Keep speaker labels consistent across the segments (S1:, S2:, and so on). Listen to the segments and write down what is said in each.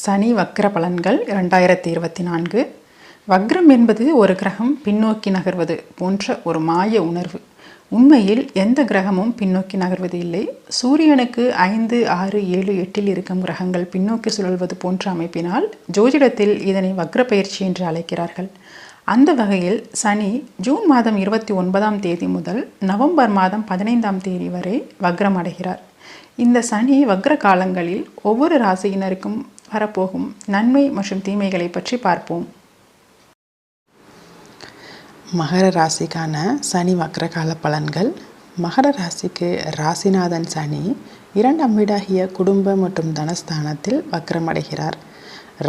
S1: சனி வக்ர பலன்கள் 2024. வக்ரம் என்பது ஒரு கிரகம் பின்னோக்கி நகர்வது போன்ற ஒரு மாய உணர்வு. உண்மையில் எந்த கிரகமும் பின்னோக்கி நகர்வது இல்லை. சூரியனுக்கு 5, 6, 7, 8 இருக்கும் கிரகங்கள் பின்னோக்கி சுழல்வது போன்ற அமைப்பினால் ஜோதிடத்தில் இதனை வக்ர பயிற்சி என்று அழைக்கிறார்கள். அந்த வகையில் சனி ஜூன் மாதம் 29ஆம் தேதி முதல் நவம்பர் மாதம் 15ஆம் தேதி வரை வக்ரம் அடைகிறார். இந்த சனி வக்ர காலங்களில் ஒவ்வொரு ராசியினருக்கும் வரப்போகும் நன்மை மற்றும் தீமைகளை பற்றி பார்ப்போம்.
S2: மகர ராசிக்கான சனி வக்ர கால பலன்கள். மகர ராசிக்கு ராசிநாதன் சனி 2ஆம் வீடாகிய குடும்ப மற்றும் தனஸ்தானத்தில் வக்ரம் அடைகிறார்.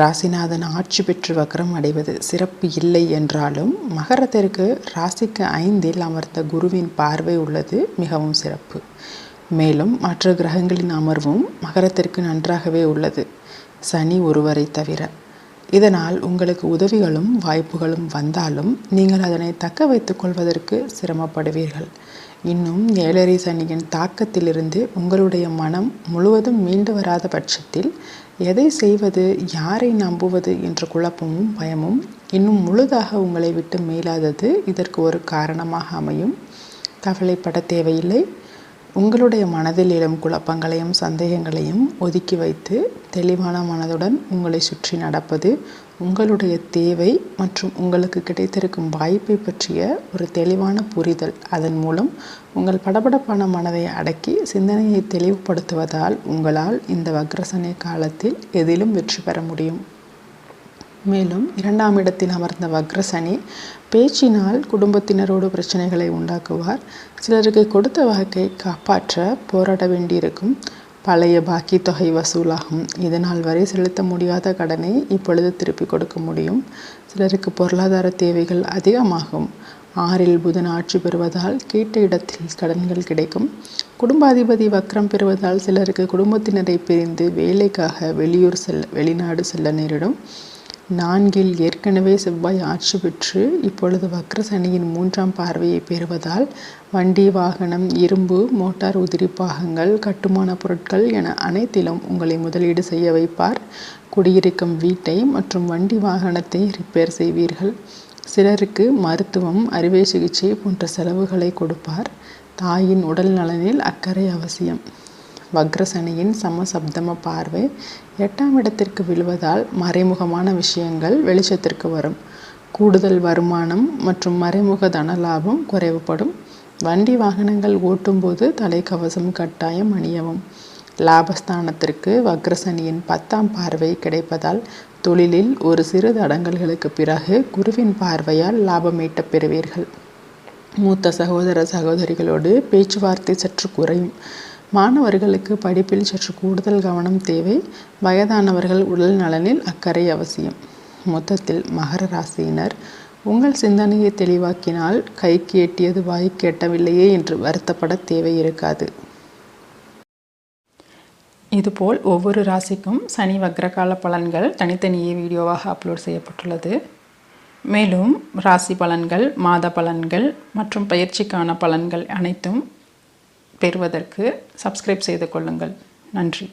S2: ராசிநாதன் ஆட்சி பெற்று வக்ரம் அடைவது சிறப்பு இல்லை என்றாலும் மகரத்திற்கு ராசிக்கு 5இல் அமர்ந்த குருவின் பார்வை உள்ளது மிகவும் சிறப்பு. மேலும் மற்ற கிரகங்களின் அமர்வும் மகரத்திற்கு நன்றாகவே உள்ளது, சனி ஒருவரை தவிர. இதனால் உங்களுக்கு உதவிகளும் வாய்ப்புகளும் வந்தாலும் நீங்கள் அதனை தக்க வைத்துக் கொள்வதற்கு சிரமப்படுவீர்கள். இன்னும் 7.5 சனியின் தாக்கத்திலிருந்து உங்களுடைய மனம் முழுவதும் மீண்டு வராத பட்சத்தில் எதை செய்வது, யாரை நம்புவது என்ற குழப்பமும் பயமும் இன்னும் முழுதாக உங்களை விட்டு மீளாதது இதற்கு ஒரு காரணமாக அமையும். கவலைப்பட தேவையில்லை. உங்களுடைய மனதில் எழும் குழப்பங்களையும் சந்தேகங்களையும் ஒதுக்கி வைத்து தெளிவான மனதுடன் உங்களை சுற்றி நடப்பது உங்களுடைய தேவை மற்றும் உங்களுக்கு கிடைத்திருக்கும் வாய்ப்பை பற்றிய ஒரு தெளிவான புரிதல். அதன் மூலம் உங்கள் படபடப்பான மனதை அடக்கி சிந்தனையை தெளிவுபடுத்துவதால் உங்களால் இந்த வக்ரசனி காலத்தில் எதிலும் வெற்றி பெற முடியும். மேலும் 2ஆம் இடத்தில் அமர்ந்த வக்ரசனி பேச்சினால் குடும்பத்தினரோடு பிரச்சனைகளை உண்டாக்குவார். சிலருக்கு கொடுத்த வாக்கை காப்பாற்ற போராட வேண்டியிருக்கும். பழைய பாக்கி தொகை வசூலாகும். இதனால் வரை செலுத்த முடியாத கடனை இப்பொழுது திருப்பி கொடுக்க முடியும். சிலருக்கு பொருளாதார தேவைகள் அதிகமாகும். 6இல் புதன் ஆட்சி பெறுவதால் கேட்ட இடத்தில் கடன்கள் கிடைக்கும். குடும்பாதிபதி வக்ரம் பெறுவதால் சிலருக்கு குடும்பத்தினரை பிரிந்து வேலைக்காக வெளிநாடு செல்ல நேரிடும். 4இல் ஏற்கனவே செவ்வாய் ஆட்சி பெற்று இப்பொழுது வக்ர சனியின் 3ஆம் பார்வையை பெறுவதால் வண்டி, வாகனம், இரும்பு, மோட்டார் உதிரி பாகங்கள், கட்டுமான பொருட்கள் என அனைத்திலும் உங்களை முதலீடு செய்ய வைப்பார். குடியிருக்கும் வீட்டை மற்றும் வண்டி வாகனத்தை ரிப்பேர் செய்வீர்கள். சிலருக்கு மருத்துவம், அறுவை சிகிச்சை போன்ற செலவுகளை கொடுப்பார். தாயின் உடல் நலனில் அக்கறை அவசியம். வக்ரசனியின் சமசப்தம பார்வை 8ஆம் இடத்திற்கு விழுவதால் மறைமுகமான விஷயங்கள் வெளிச்சத்திற்கு வரும். கூடுதல் வருமானம் மற்றும் மறைமுக தன லாபம் குறைவுபடும். வண்டி வாகனங்கள் ஓட்டும்போது தலைக்கவசம் கட்டாயம் அணியவும். லாபஸ்தானத்திற்கு வக்ரசனியின் 10ஆம் பார்வை கிடைப்பதால் தொழிலில் ஒரு சிறு தடங்கல்களுக்கு பிறகு குருவின் பார்வையால் லாபம் ஈட்டப் பெறுவீர்கள். மூத்த சகோதர சகோதரிகளோடு பேச்சுவார்த்தை சற்று குறையும். மாணவர்களுக்கு படிப்பில் சற்று கூடுதல் கவனம் தேவை. வயதானவர்கள் உடல் நலனில் அக்கறை அவசியம். மொத்தத்தில் மகர ராசியினர் உங்கள் சிந்தனையை தெளிவாக்கினால் கைக்கு எட்டியது வாய்க்கு எட்டவில்லையே என்று வருத்தப்பட தேவை இருக்காது.
S1: இதுபோல் ஒவ்வொரு ராசிக்கும் சனி வக்ரகால பலன்கள் தனித்தனியே வீடியோவாக அப்லோட் செய்யப்பட்டுள்ளது. மேலும் ராசி பலன்கள், மாத பலன்கள் மற்றும் பயிற்சிக்கான பலன்கள் அனைத்தும் பெறுவதற்கு சப்ஸ்கிரைப் செய்து கொள்ளுங்கள். நன்றி.